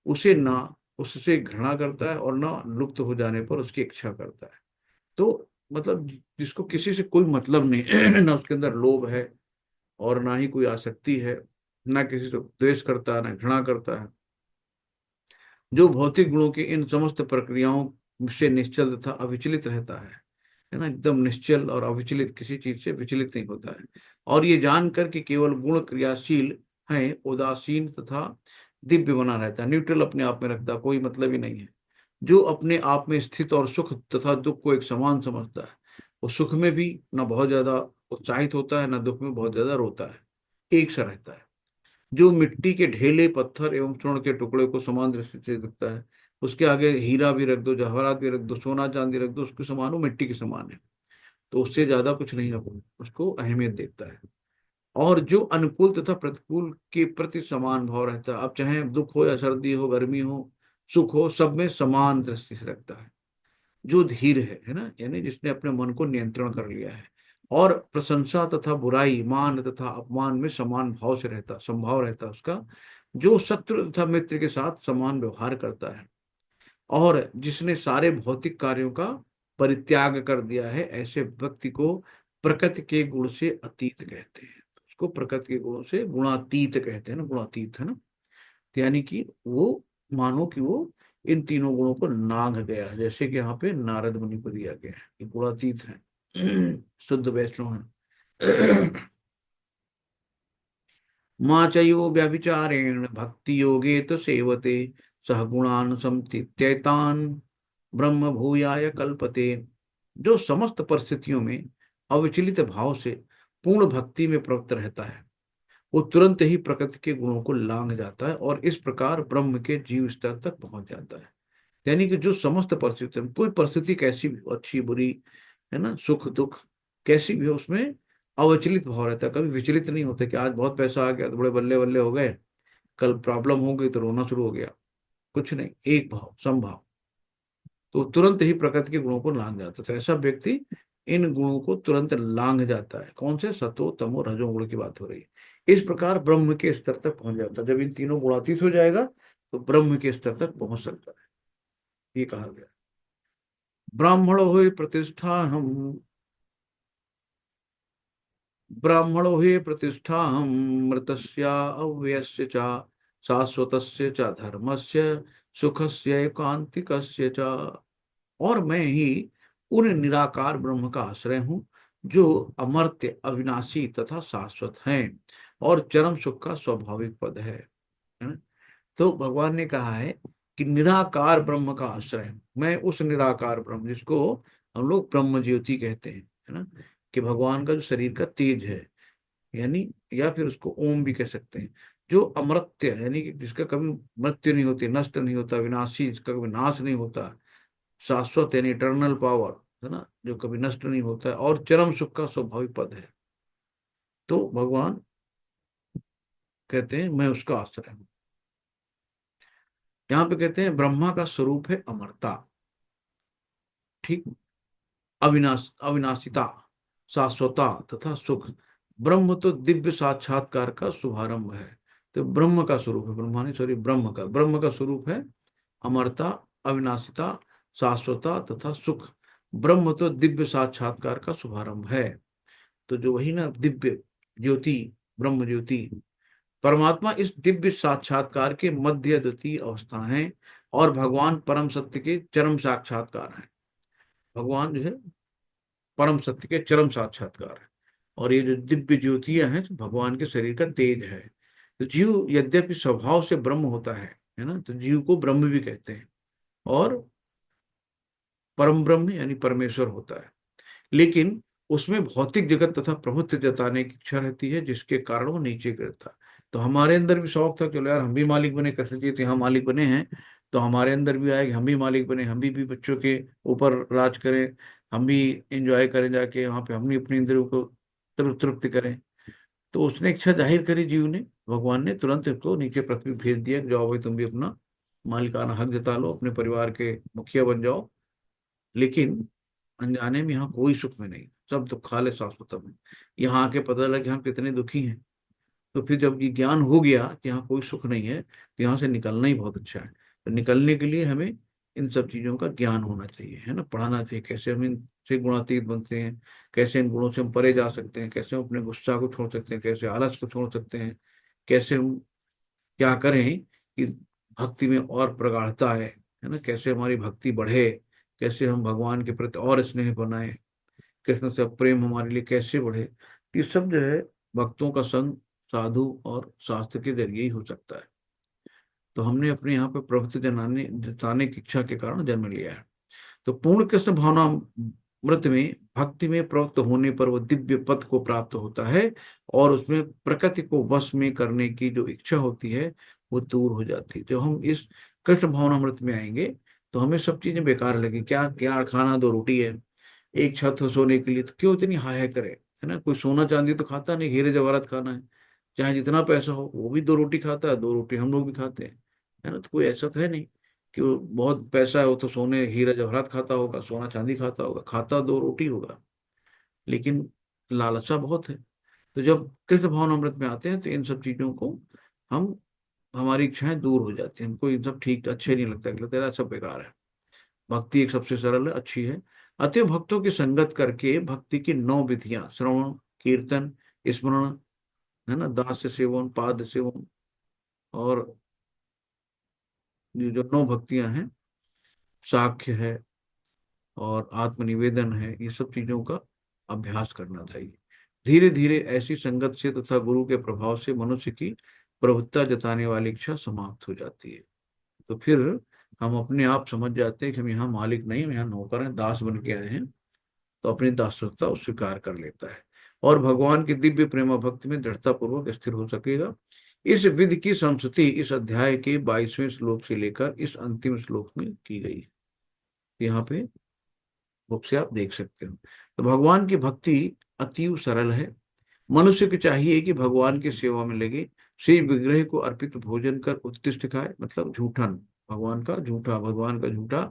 उसे ना उससे घृणा करता है और ना लुप्त हो जाने पर उसकी इच्छा करता है। तो मतलब जिसको किसी से कोई मतलब नहीं ना उसके अंदर लोभ है और ना ही कोई आसक्ति है, ना किसी से द्वेष करता है ना घृणा करता है, जो भौतिक गुणों की इन समस्त प्रक्रियाओं से निश्चल तथा अविचलित रहता है ना, एकदम निश्चल और अविचलित, किसी चीज से विचलित नहीं होता है। और ये जानकर कि केवल गुण क्रियाशील है, उदासीन तथा दिव्य बना रहता है, न्यूट्रल अपने आप में रखता, कोई मतलब ही नहीं है। जो अपने आप में स्थित और सुख तथा दुख को एक समान समझता है, वो सुख में भी ना बहुत ज्यादा उत्साहित होता है ना दुख में बहुत ज्यादा रोता है, एक सा रहता है। जो मिट्टी के ढेले पत्थर एवं चूर्ण के टुकड़े को समान दृष्टि से दिखता है, उसके आगे हीरा भी रख दो, जवाहरात भी रख दो, सोना चांदी रख दो, उसके समान वो मिट्टी के समान है। तो उससे ज्यादा कुछ नहीं है, उसको अहमियत देता है। और जो अनुकूल तथा प्रतिकूल के प्रति समान भाव रहता है, अब चाहे दुख हो या सर्दी हो, गर्मी हो, सुख हो, सब में समान दृष्टि से रखता है। जो धीर है ना, यानी जिसने अपने मन को नियंत्रण कर लिया है, और प्रशंसा तथा बुराई, मान तथा अपमान में समान भाव से रहता, संभाव रहता है उसका। जो शत्रु तथा मित्र के साथ समान व्यवहार करता है, और जिसने सारे भौतिक कार्यों का परित्याग कर दिया है, ऐसे व्यक्ति को प्रकृति के गुण से अतीत कहते हैं। उसको प्रकृति के गुणों से गुणातीत कहते हैं ना, गुणातीत है ना। तो यानी कि वो मानो कि वो इन तीनों गुणों को नांग गया है, जैसे कि यहाँ पे नारद मुनि को दिया गया है कि गुणातीत है, शुद्ध वैष्णव है। माँ चयो व्यभिचारेण भक्ति योगे तो सेवते सह गुणान समतीत्यैतान ब्रह्म भूयाय कल्पते। जो समस्त परिस्थितियों में अविचलित भाव से पूर्ण भक्ति में प्रवृत्त रहता है, वो तुरंत ही प्रकृति के गुणों को लांघ जाता है और इस प्रकार ब्रह्म के जीव स्तर तक पहुंच जाता है। यानी कि जो समस्त परिस्थिति, कोई परिस्थिति कैसी भी हो, अच्छी बुरी है ना, सुख दुख कैसी भी हो, उसमें अविचलित भाव रहता है, कभी विचलित नहीं होते कि आज बहुत पैसा आ गया तो बड़े बल्ले बल्ले हो गए, कल प्रॉब्लम हो गई तो रोना शुरू हो गया। कुछ नहीं, एक भाव, समभाव। तो तुरंत ही प्रकृति के गुणों को लांघ जाता है। तो ऐसा व्यक्ति इन गुणों को तुरंत लांघ जाता है। कौन से? सतो तमो रजोगुण की बात हो रही है। इस प्रकार ब्रह्म के स्तर तक पहुंच जाता है। जब इन तीनों गुणातीत हो जाएगा तो ब्रह्म के स्तर तक पहुंच सकता है, ये कहा गया। ब्राह्मण हुए प्रतिष्ठा हम, ब्राह्मणो हि प्रतिष्ठाहं मृतस्य अव्ययस्य च शाश्वतस्य च धर्मस्य सुखस्य एकांतिकस्य च। और मैं ही उन निराकार ब्रह्म का आश्रय हूँ जो अमर्त्य, अविनाशी तथा शाश्वत हैं और चरम सुख का स्वाभाविक पद है ना? तो भगवान ने कहा है कि निराकार ब्रह्म का आश्रय हूं। मैं उस निराकार ब्रह्म जिसको हम लोग ब्रह्म ज्योति कहते हैं, है ना, कि भगवान का जो शरीर का तेज है, यानी या फिर उसको ओम भी कह सकते हैं, जो अमर्त्य है, यानी कि जिसका कभी मृत्यु नहीं होती, नष्ट नहीं होता, विनाशी, जिसका कभी नाश नहीं होता, शाश्वत यानी इटर्नल पावर, है ना, जो कभी नष्ट नहीं होता है, और चरम सुख का स्वाभाविक पद है। तो भगवान कहते हैं मैं उसका आश्रय हूं। यहाँ पे कहते हैं ब्रह्मा का स्वरूप है अमरता, ठीक, अविनाशिता, शाश्वता तथा सुख। ब्रह्म तो दिव्य साक्षात्कार का शुभारंभ है। तो ब्रह्म का स्वरूप है, ब्रह्मा नहीं, सॉरी, ब्रह्म का स्वरूप है अमरता, अविनाशिता, शाश्वता तथा सुख। ब्रह्म तो दिव्य साक्षात्कार का शुभारंभ है। तो जो वही ना दिव्य ज्योति, ब्रह्म ज्योति, परमात्मा इस दिव्य साक्षात्कार के मध्य द्वितीय अवस्था है, और भगवान परम सत्य के चरम साक्षात्कार हैं। भगवान जो है परम सत्य के चरम साक्षात्कार है, और ये जो दिव्य ज्योतियां हैं तो भगवान के शरीर का तेज है। तो जीव यद्यपि स्वभाव से ब्रह्म होता है ना, तो जीव को ब्रह्म भी कहते हैं, और परम ब्रह्म यानी परमेश्वर होता है। लेकिन उसमें भौतिक जगत तथा प्रभुत्व जताने की इच्छा रहती है, जिसके कारण वो नीचे गिरता है। तो हमारे अंदर भी शौक था, चलो यार हम भी मालिक बने, कृष्ण जी तो यहाँ मालिक बने हैं, तो हमारे अंदर भी आए कि हम भी मालिक बने, हम भी बच्चों के ऊपर राज करें, हम भी एंजॉय करें जाके वहां पे, हम भी अपनी इंद्रियों को तृप्त करें। तो उसने इच्छा जाहिर करी जीव ने, भगवान ने तुरंत इसको नीचे पृथ्वी भेज दिया कि जाओ भाई तुम भी अपना मालिकाना हक जता लो, अपने परिवार के मुखिया बन जाओ। लेकिन अनजाने में यहाँ कोई सुख में नहीं, सब दुखाले शाश्वतम है। यहाँ आके पता लगा कि हम कितने दुखी हैं। तो फिर जब ये ज्ञान हो गया कि यहाँ कोई सुख नहीं है, तो यहाँ से निकलना ही बहुत अच्छा है। तो निकलने के लिए हमें इन सब चीजों का ज्ञान होना चाहिए, है ना, पढ़ाना चाहिए, कैसे हम इनसे गुणातीत बनते हैं, कैसे इन गुणों से हम परे जा सकते हैं, कैसे हम अपने गुस्सा को छोड़ सकते हैं, कैसे आलस को छोड़ सकते हैं, कैसे हम क्या करें कि भक्ति में और प्रगाढ़ता है ना, कैसे हमारी भक्ति बढ़े, कैसे हम भगवान के प्रति और स्नेह बनाए, कृष्ण से प्रेम हमारे लिए कैसे बढ़े। ये सब जो है भक्तों का संग, साधु और शास्त्र के जरिए ही हो सकता है। तो हमने अपने यहाँ पे प्रभुत्व जनाने जताने की इच्छा के कारण जन्म लिया है। तो पूर्ण कृष्ण भावना मृत में भक्ति में प्रवृत्त होने पर वह दिव्य पद को प्राप्त होता है, और उसमें प्रकृति को वश में करने की जो इच्छा होती है वो दूर हो जाती है। जब हम इस कृष्ण भावना मृत में आएंगे तो हमें सब चीजें बेकार लगी, क्या क्या खाना, दो रोटी है, एक छत हो सोने के लिए, तो क्यों इतनी हाय हाय करे, है ना। कोई सोना चांदी तो खाता नहीं, हीरे जवाहरात खाना है, चाहे जितना पैसा हो, वो भी दो रोटी खाता है, दो रोटी हम लोग भी खाते हैं, है ना। तो कोई ऐसा तो है नहीं कि वो बहुत पैसा है वो तो सोने हीरा जवाहरात खाता होगा, सोना चांदी खाता होगा, खाता दो रोटी होगा, लेकिन लालसा बहुत है। तो जब कृष्ण भावनामृत में आते हैं तो इन सब चीजों को हम, हमारी इच्छाएं दूर हो जाती हैं, हमको इन सब ठीक अच्छे नहीं लगता, लगता है सब बेकार है। भक्ति एक सबसे सरल है, अच्छी है। अतः भक्तों की संगत करके भक्ति की 9 विधियां, श्रवण, कीर्तन, स्मरण, है ना, दास्य सेवन, पाद सेवन, और ये जो 9 भक्तियां हैं, साख्य है और आत्मनिवेदन है, ये सब चीजों का अभ्यास करना चाहिए। धीरे धीरे ऐसी संगत से तथा गुरु के प्रभाव से मनुष्य की प्रभुत्ता जताने वाली इच्छा समाप्त हो जाती है। तो फिर हम अपने आप समझ जाते हैं कि हम यहाँ मालिक नहीं, हम यहाँ नौकर हैं, दास बन के आए हैं। तो अपनी दासत्वता को स्वीकार कर लेता है, और भगवान की दिव्य प्रेम भक्ति में दृढ़ता पूर्वक स्थिर हो सकेगा। इस विधि की संस्तुति इस अध्याय के 22वें श्लोक से लेकर इस अंतिम श्लोक में की गई है। यहाँ पे बुक से आप देख सकते हो। तो भगवान की भक्ति अतीव सरल है। मनुष्य को चाहिए कि भगवान की सेवा में लगे, श्री विग्रह को अर्पित भोजन कर उत्कृष्ट खाए, मतलब झूठा नहीं, भगवान का झूठा, भगवान का झूठा,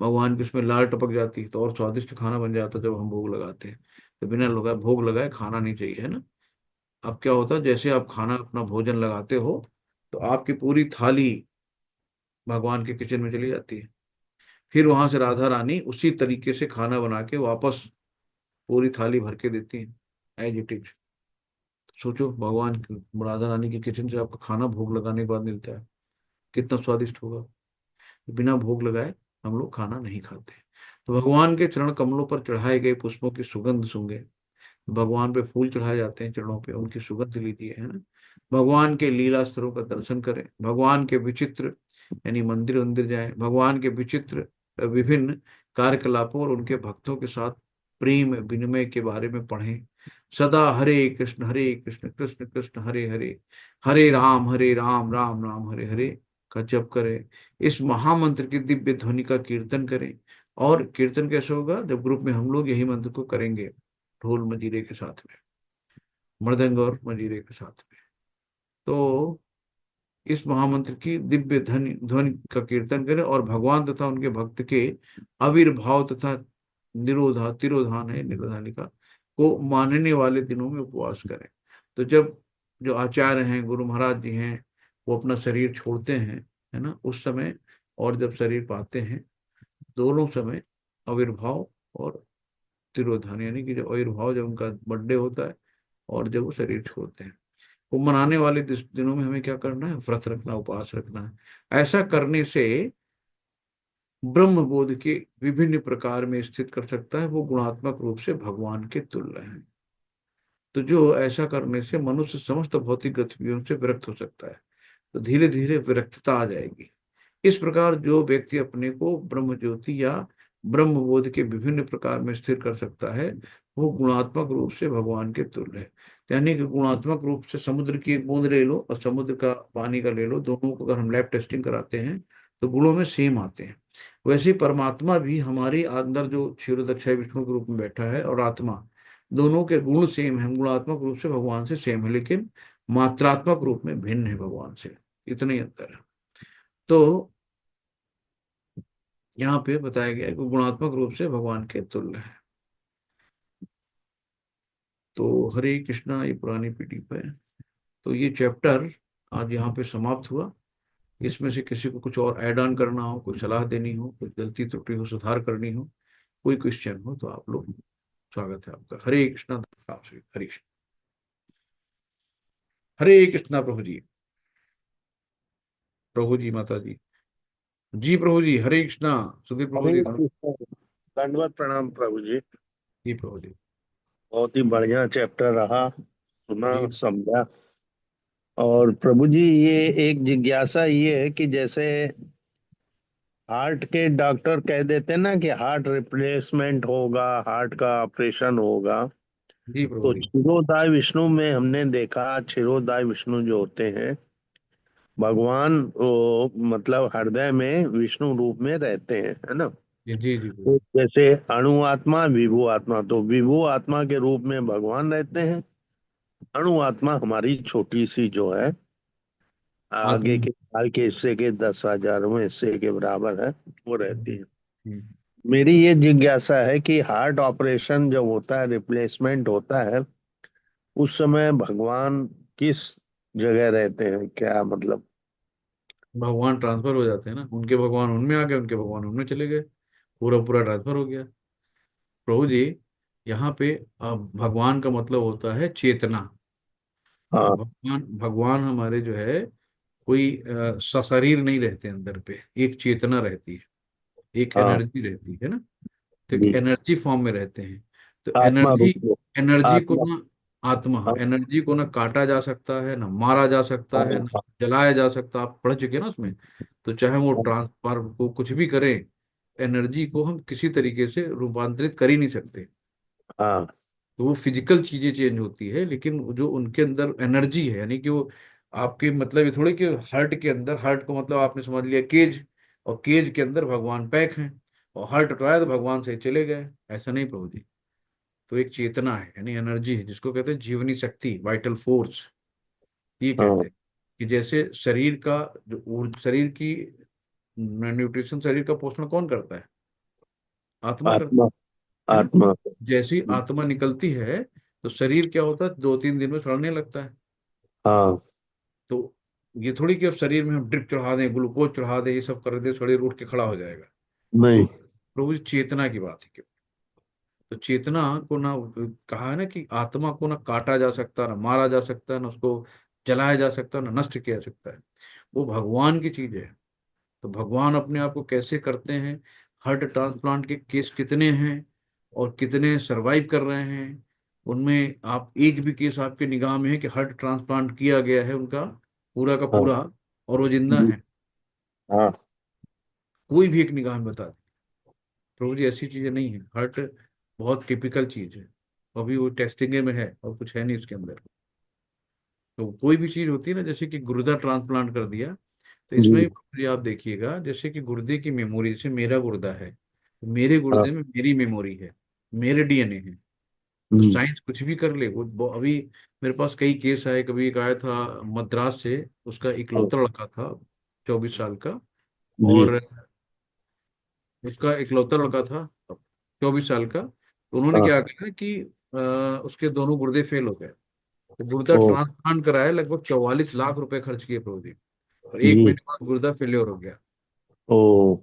भगवान के उसमें लाल टपक जाती है तो और स्वादिष्ट खाना बन जाता है जब हम भोग लगाते हैं। तो बिना लगा भोग लगाए खाना नहीं चाहिए, है ना। अब क्या होता है, जैसे आप खाना अपना भोजन लगाते हो तो आपकी पूरी थाली भगवान के किचन में चली जाती है, फिर वहां से राधा रानी उसी तरीके से खाना बना के वापस पूरी थाली भर के देती है, एज इट इज। सोचो भगवान राधा रानी के किचन से आपका खाना भोग लगाने के बाद मिलता है, कितना स्वादिष्ट होगा। बिना भोग लगाए हम लोग खाना नहीं खाते। तो भगवान के चरण कमलों पर चढ़ाए गए पुष्पों की सुगंध सूंघे, भगवान पे फूल चढ़ाए जाते हैं चरणों पे, उनकी सुगंध लीजिए, है ना। भगवान के लीला स्थलों का दर्शन करें, भगवान के विचित्र, यानी मंदिर मंदिर जाएं, भगवान के विचित्र विभिन्न कार्यकलापों और उनके भक्तों के साथ प्रेम विनिमय के बारे में पढ़ें। सदा हरे कृष्ण कृष्ण कृष्ण हरे हरे, हरे राम राम राम हरे हरे का जप करें। इस महामंत्र की दिव्य ध्वनि का कीर्तन करें। और कीर्तन कैसे होगा, जब ग्रुप में हम लोग यही मंत्र को करेंगे, ढोल मजीरे के साथ में, मृदंग और मजीरे के साथ में, तो इस महामंत्र की दिव्य ध्वनि ध्वनि का कीर्तन करें, और भगवान तथा उनके भक्त के आविर्भाव तथा निरोधा तिरोधान है निरोधानिका को मानने वाले दिनों में उपवास करें। तो जब जो आचार्य हैं, गुरु महाराज जी हैं, वो अपना शरीर छोड़ते हैं, है ना, उस समय, और जब शरीर पाते हैं, दोनों समय आविर्भाव और तिरोधान, यानी कि जब आविर्भाव, जब उनका बर्थडे होता है, और जब वो शरीर छोड़ते हैं, वो मनाने वाले दिनों में हमें क्या करना है, व्रत रखना, उपवास रखना है। ऐसा करने से ब्रह्म बोध के विभिन्न प्रकार में स्थित कर सकता है, वो गुणात्मक रूप से भगवान के तुल्य है। तो जो ऐसा करने से मनुष्य समस्त भौतिक गतिविधियों से विरक्त हो सकता है, तो धीरे धीरे विरक्तता आ जाएगी। इस प्रकार जो व्यक्ति अपने को ब्रह्म ज्योति या ब्रह्म बोध के विभिन्न प्रकार में स्थिर कर सकता है, वो गुणात्मक रूप से भगवान के तुल्य है। यानी कि गुणात्मक रूप से समुद्र की एक बूंद ले लो और समुद्र का पानी का ले लो, दोनों को अगर हम लैब टेस्टिंग कराते हैं तो गुणों में सेम आते हैं। वैसे ही परमात्मा भी हमारी अंदर जो क्षीरोदक्षाय विष्णु के रूप में बैठा है और आत्मा, दोनों के गुण सेम है, गुणात्मक रूप से भगवान से सेम है, लेकिन मात्रात्मक रूप में भिन्न है भगवान से। इतना ही अंतर है। तो यहाँ पे बताया गया है कि गुणात्मक रूप से भगवान के तुल्य है। तो हरे कृष्णा, ये पुरानी पीडीएफ है। तो ये चैप्टर आज यहाँ पे समाप्त हुआ। इसमें से किसी को कुछ और ऐड ऑन करना हो, कोई सलाह देनी हो, कोई गलती त्रुटि हो सुधार करनी हो, कोई क्वेश्चन हो, तो आप लोग, स्वागत है आपका। हरे कृष्णा। आपसे हरे कृष्ण। हरे कृष्णा प्रभु जी। प्रभु जी, माता जी। जी प्रभु जी, हरे कृष्णा। सुधीर प्रभु हरे जी। कृष्ण। दंडवत प्रणाम प्रभु जी। जी प्रभु जी। बहुत ही बढ़िया चैप्टर रहा, सुना जी समझा। और प्रभु जी, ये एक जिज्ञासा ये है कि जैसे हार्ट के डॉक्टर कह देते हैं ना कि हार्ट रिप्लेसमेंट होगा, हार्ट का ऑपरेशन होगा, जी प्रभु तो जी। क्षीरोदाय विष्णु में हमने देखा, क्षीरोदाय विष्णु जो होते हैं भगवान, वो मतलब हृदय में विष्णु रूप में रहते हैं, है ना। जी जी जी प्रभु तो जी। जैसे अणु आत्मा, विभु आत्मा, तो विभु आत्मा के रूप में भगवान रहते हैं। अणु आत्मा हमारी छोटी सी जो है, आगे आत्मा। के काल के हिस्से के 10,000वें हिस्से के बराबर है, वो रहती है। हम्म। मेरी ये जिज्ञासा है कि हार्ट ऑपरेशन जब होता है, रिप्लेसमेंट होता है, उस समय भगवान किस जगह रहते हैं, क्या मतलब। भगवान ट्रांसफर हो जाते हैं ना, उनके भगवान उनमें आ गए, उनके भगवान उनमें चले गए, पूरा पूरा ट्रांसफर हो गया। प्रभु जी, यहाँ पे भगवान का मतलब होता है चेतना। तो हाँ। भगवान भगवान हमारे जो है, कोई सशरीर नहीं रहते अंदर पे, एक चेतना रहती है, एक हाँ एनर्जी रहती है ना। तो एक जी। एनर्जी फॉर्म में रहते हैं। तो आत्मा एनर्जी, रूप में। एनर्जी को आत्मा। ना, आत्मा, हाँ। एनर्जी को ना काटा जा सकता है, ना मारा जा सकता है, हाँ। ना जलाया जा सकता। आप पढ़ चुके हैं ना उसमें। तो चाहे वो हाँ। ट्रांसफर को कुछ भी करें, एनर्जी को हम किसी तरीके से रूपांतरित कर ही नहीं सकते। हाँ। तो वो फिजिकल चीजें चेंज होती है, लेकिन वो जो उनके अंदर एनर्जी है, यानी कि वो आपके मतलब ये थोड़ी कि हार्ट के अंदर, हार्ट को मतलब आपने समझ लिया केज, और केज के अंदर भगवान पैक हैं, और हार्ट उठाया तो भगवान से चले गए, ऐसा नहीं प्रभु जी। तो एक चेतना है, यानी एनर्जी है, जिसको कहते हैं जीवनी शक्ति, वाइटल फोर्स, ये हाँ। कहते हैं। कि जैसे शरीर का जो शरीर की न्यूट्रिशन, शरीर का पोषण कौन करता है? आत्मा करता आत्मा। है ना। आत्मा। जैसी आत्मा निकलती है, तो शरीर क्या होता है, 2-3 दिन में सड़ने लगता है। हाँ। तो ये थोड़ी कि अब शरीर में हम ड्रिप चढ़ा दें, ग्लूकोज चढ़ा दें, ये सब कर दें, शरीर उठ के खड़ा हो जाएगा। तो नहीं। प्रभु जी, चेतना की बात है क्यों। तो चेतना को ना, कहा है ना कि आत्मा को ना काटा जा सकता, ना मारा जा सकता, ना उसको जलाया जा सकता, ना नष्ट किया जा सकता है। वो भगवान की चीज है। तो भगवान अपने आप को कैसे करते हैं, हार्ट ट्रांसप्लांट के केस कितने हैं और कितने सरवाइव कर रहे हैं, उनमें आप एक भी केस आपके निगाह में है कि हार्ट ट्रांसप्लांट किया गया है उनका, पूरा का हाँ पूरा, और वो जिंदा जी। है? हाँ। कोई भी एक निगाह में बता दे। प्रभु जी, ऐसी चीजें नहीं है। हार्ट बहुत टिपिकल चीज है, अभी वो टेस्टिंग में है और कुछ है नहीं उसके अंदर। तो कोई भी चीज होती है ना, जैसे कि गुर्दा ट्रांसप्लांट कर दिया, तो जी। इसमें भी प्रभु जी आप देखिएगा, जैसे कि गुर्दे की मेमोरी, जैसे मेरा गुर्दा है, तो मेरे हाँ। गुर्दे में मेरी मेमोरी है, मेरे डीएनए है। तो हम्म। साइंस कुछ भी कर ले, अभी मेरे पास कई केस आए। कभी एक आया था मद्रास से, उसका हाँ, इकलौता लड़का था, 24 साल का। जी। और उसका इकलौता लड़का था, 24 साल का। तो उन्होंने हाँ। क्या करा कि उसके दोनों गुर्दे फेल हो गए। तो गुर्दा ओ। ट्रांसप्लांट कराया, लगभग 44 लाख रुपए खर्च किए प्रभु जी। और एक जी। महीने बाद गुर्दा फेलियर हो गया। ओ।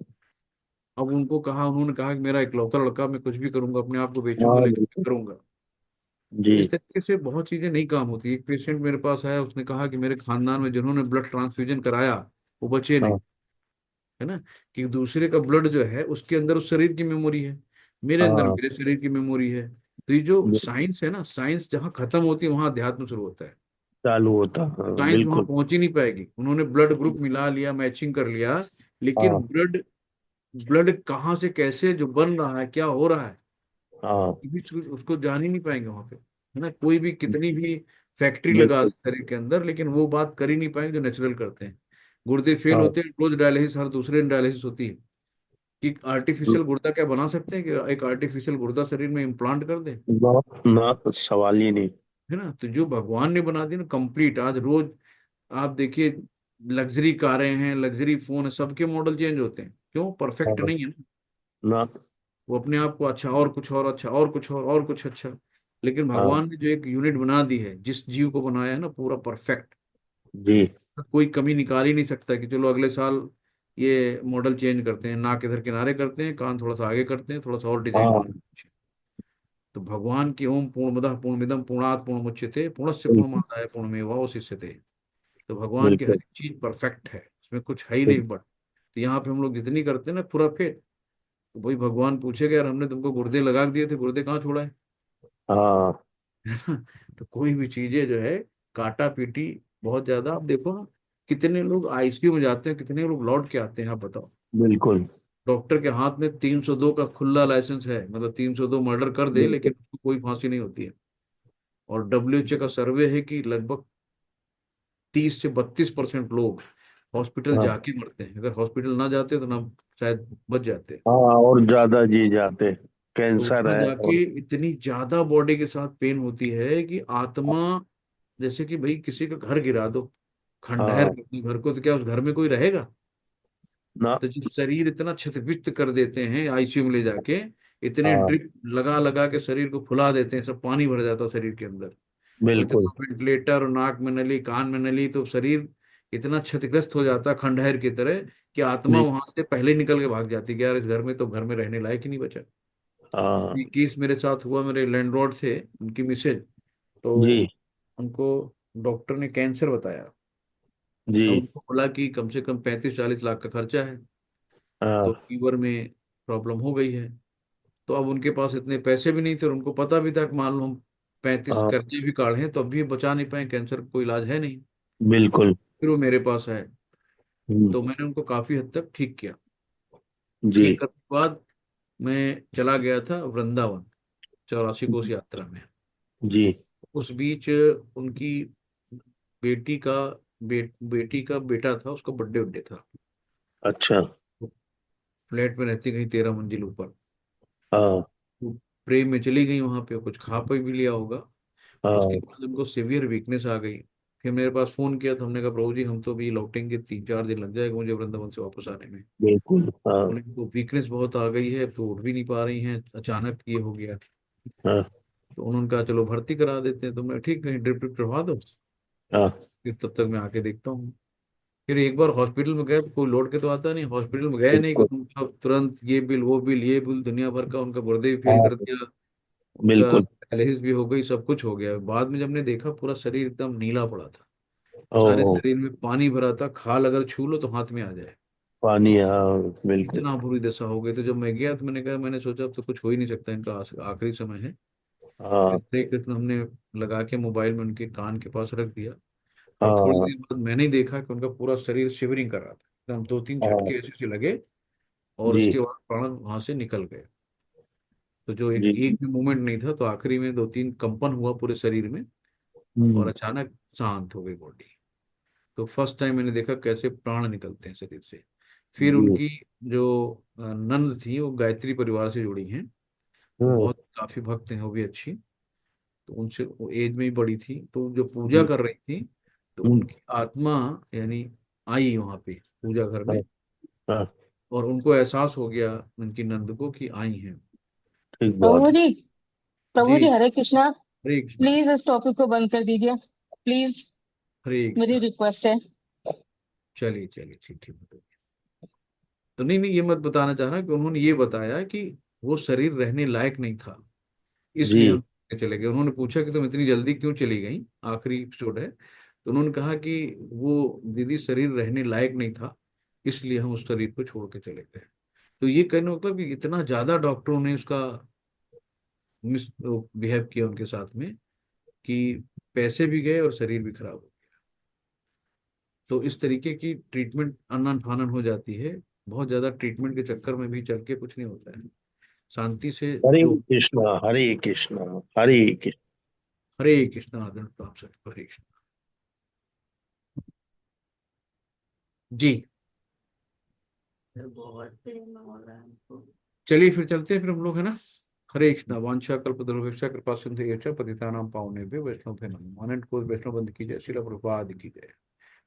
अब उनको कहा, उन्होंने कहा कि मेरा इकलौता लड़का, मैं कुछ भी करूंगा, अपने आप को बेचूंगा, हाँ लेकिन मैं बिल्कुल। करूंगा। तो जी। इस तरीके से बहुत चीजें नहीं काम होती। एक पेशेंट मेरे पास आया, उसने कहा कि मेरे खानदान में जिन्होंने ब्लड ट्रांसफ्यूजन कराया वो बचे नहीं, हाँ है ना। कि दूसरे का ब्लड जो है उसके अंदर उस शरीर की मेमोरी है, मेरे अंदर हाँ। मेरे शरीर की मेमोरी है। तो ये जो साइंस है ना, साइंस जहाँ खत्म होती है वहां अध्यात्म शुरू होता है। चालू होता, हाँ साइंस वहां बिल्कुल। पहुंच ही नहीं पाएगी। उन्होंने ब्लड ग्रुप मिला लिया, मैचिंग कर लिया, लेकिन हाँ ब्लड ब्लड कहाँ से कैसे जो बन रहा है, क्या हो रहा है, हाँ। ये भी उसको जान ही नहीं पाएंगे वहां पे, है ना। कोई भी कितनी भी फैक्ट्री लगा दे बिल्कुल। शरीर के अंदर, लेकिन वो बात कर ही नहीं पाएंगे जो नेचुरल करते हैं। गुर्दे फेल हाँ होते हैं, रोज डायलिसिस, हर दूसरे दिन डायलिसिस होती है। कि आर्टिफिशियल गुर्दा क्या बना सकते हैं कि एक आर्टिफिशियल गुर्दा शरीर में इम्प्लांट कर दे, ना, ना सवाल ही नहीं। है ना। तो जो भगवान ने बना दी ना कंप्लीट, आज रोज आप देखिए लग्जरी कारें हैं, लग्जरी फोन है, सबके मॉडल चेंज होते हैं, क्यों? परफेक्ट हाँ नहीं है ना। ना। वो अपने आप को अच्छा और कुछ और अच्छा और कुछ और कुछ अच्छा। लेकिन हाँ। भगवान ने जो एक यूनिट बना दी है, जिस जीव को बनाया है ना, पूरा परफेक्ट, जी। कोई कमी निकाल ही नहीं सकता कि चलो अगले साल ये मॉडल चेंज करते हैं, नाक इधर किनारे करते हैं, कान थोड़ा सा आगे करते हैं, थोड़ा सा और डिजाइन हाँ बना। तो भगवान की ओम पूर्णमदः पूर्णमिदम पूर्णात् पूर्णमुदच्यते पूर्णस्य बिल्कुल। पूर्णमादाय पूर्णमेवावशिष्यते। तो भगवान की हर बिल्कुल। एक चीज परफेक्ट है, उसमें कुछ है ही नहीं बट। तो यहाँ पे हम लोग जितनी करते हैं ना खुराफेट, तो वही भगवान पूछेगा यार हमने तुमको गुर्दे लगा दिए थे, गुर्दे कहाँ छोड़ा है? हाँ है ना। तो कोई भी चीजें जो है काटा पीटी बहुत ज्यादा। आप देखो ना, कितने लोग आईसीयू में जाते हैं, कितने लोग लौट के आते हैं, आप बताओ। बिल्कुल। डॉक्टर के हाथ में 302 का खुला लाइसेंस है, मतलब 302 मर्डर कर दे बिल्कुल। लेकिन उसको कोई फांसी नहीं होती है। और डब्ल्यूएचओ का सर्वे है कि लगभग 30 से 32% लोग हॉस्पिटल हाँ जाके मरते हैं, अगर हॉस्पिटल ना जाते तो ना शायद बच जाते। हाँ, और ज्यादा जी जाते, तो कैंसर वहां है जाके और। इतनी ज्यादा बॉडी के साथ पेन होती है कि आत्मा, जैसे कि भाई किसी का घर गिरा दो, खंडहर हाँ कर दो घर को, तो क्या उस घर में कोई रहेगा? ना। तो जब शरीर इतना क्षतविक्त कर देते हैं आईसीयू में ले जाके, इतने हाँ ड्रिप लगा लगा के शरीर को फुला देते हैं, सब पानी भर जाता है शरीर के अंदर। और बिल्कुल। इतना वेंटिलेटर और नाक में नली कान में नली, तो शरीर इतना क्षतिग्रस्त हो जाता है खंडहर की तरह, कि आत्मा जी। वहां से पहले ही निकल के भाग जाती है कि यार इस घर में तो घर में रहने लायक ही नहीं बचा। हाँ। ये केस मेरे साथ हुआ, मेरे लैंडलॉर्ड थे, उनकी मिसेज, तो जी। उनको डॉक्टर ने कैंसर बताया। जी। अब उनको बोला कि कम से कम 35-40 लाख का खर्चा है, तो हाँ लीवर में प्रॉब्लम हो गई है। तो अब उनके पास इतने पैसे भी नहीं थे, और उनको पता भी था कि मान लो हम 35 हाँ। कर्जे भी काढ़े हैं तो अब भी बचा नहीं पाए, कैंसर का कोई इलाज है नहीं। बिल्कुल। फिर वो मेरे पास आए, हम्म। तो मैंने उनको काफी हद तक ठीक किया। जी। ठीक करने के बाद मैं चला गया था वृंदावन, 84 कोस यात्रा में। जी। उस बीच उनकी बेटी का बेटी का बेटा था, उसका बर्थडे उड्डे था। अच्छा। फ्लैट में रहती कहीं 13 मंजिल ऊपर। हाँ वो प्रेम में चली गई वहां पे, कुछ खा पी भी लिया होगा। उसके हाँ। बाद उनको सीवियर वीकनेस आ गई। फिर मेरे पास फोन किया, तो हमने कहा प्रभु जी हम तो भी लौटेंगे, 3-4 दिन लग जाएगा मुझे वृंदावन से वापस आने में। बिल्कुल। हाँ उनको वीकनेस बहुत आ गई है, तो उठ भी नहीं पा रही हैं, अचानक ये हो गया। हाँ। तो उन्होंने कहा चलो भर्ती करा देते हैं, तो मैं ठीक, कहीं ड्रिप ड्रिप करवा दो, हाँ। फिर तब तक मैं आके देखता हूँ। फिर एक बार हॉस्पिटल में गए, कोई लौट के तो आता नहीं, हॉस्पिटल में गए नहीं कि बिल्कुल। उनका तुरंत ये बिल वो बिल ये बिल दुनिया भर का, उनका गुर्दे भी फेल कर हाँ दिया, उनका बिल्कुल। डायलिसिस भी हो गई, सब कुछ हो गया। बाद में जब ने देखा, पूरा शरीर एकदम नीला पड़ा था, सारे ओ। शरीर में पानी भरा था, खाल अगर छू लो तो हाथ में आ जाए, पानी, हाँ बिल्कुल। इतना बुरी दशा हो गई। तो जब मैं गया तो मैंने कहा, मैंने सोचा अब तो कुछ हो ही नहीं सकता, इनका आखिरी समय है। फिर हाँ हरे कृष्ण हमने लगा के मोबाइल में उनके कान के पास रख दिया। और थोड़ी हाँ। देर बाद मैंने ही देखा कि उनका पूरा शरीर शिवरिंग कर रहा था, एकदम 2-3 हाँ। झटके ऐसे ऐसे लगे, और जी। उसके बाद प्राण वहां से निकल गए। तो जो एक जी। एक भी मूवमेंट नहीं था, तो आखिरी में 2-3 कंपन हुआ पूरे शरीर में, और हम्म। अचानक शांत हो गई बॉडी। तो फर्स्ट टाइम मैंने देखा कैसे प्राण निकलते हैं शरीर से। फिर जी। उनकी जो नंद थी, वो गायत्री परिवार से जुड़ी हैं, वो हाँ। बहुत काफी भक्त हैं, वो भी अच्छी। तो उनसे वो एज में ही बड़ी थी, तो जो पूजा हम्म। कर रही थी, तो हम्म। उनकी आत्मा यानी आई वहां पे पूजा घर हाँ में, हाँ। और उनको एहसास हो गया उनकी नंद को कि आई हैं। ठीक बात। प्रभु जी, प्रभु जी, जी, हरे कृष्णा। हरे कृष्णा। प्लीज इस टॉपिक को बंद कर दीजिए, प्लीज। हरे मेरी कृष्णा। रिक्वेस्ट है। चलिए चलिए, ठीक ठीक बताइए। तो नहीं नहीं, ये मत बताना चाह रहा कि उन्होंने ये बताया कि वो शरीर रहने लायक नहीं था, इसलिए हम जी। के चले गए। उन्होंने पूछा कि तुम इतनी जल्दी क्यों चली गई, आखिरी एपिसोड है। तो उन्होंने कहा कि वो दीदी शरीर रहने लायक नहीं था, इसलिए हम उस शरीर को छोड़ के चले गए। तो ये कहने का मतलब कि इतना ज्यादा डॉक्टरों ने उसका मिस बिहेव किया उनके साथ में कि पैसे भी गए और शरीर भी खराब हो गया। तो इस तरीके की ट्रीटमेंट अनन फानन हो जाती है। बहुत ज्यादा ट्रीटमेंट के चक्कर में भी चल के कुछ नहीं होता है। शांति से हरे जो। कृष्णा, हरे कृष्णा, हरे कृष्णा। हरे कृष्णा आदरण प्राप्त सर, हरे कृष्ण। जी। चलिए फिर चलते हैं फिर हम लोग, है ना। हरे कृष्णा। वांछा कल्पतरुभ्यश्च कृपा सिंधु एवं च पतितानां पावनेभ्यो वैष्णवेभ्यो नमः। अनंत कोटि वैष्णव बंद की जय, श्रील प्रभुपाद की जय,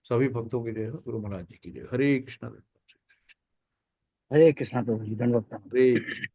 सभी भक्तों की जय हो, गुरु महाराज जी की जय। हरे कृष्णा। हरे कृष्णा प्रभु जी, दंडवत प्रणाम। हरे कृष्ण।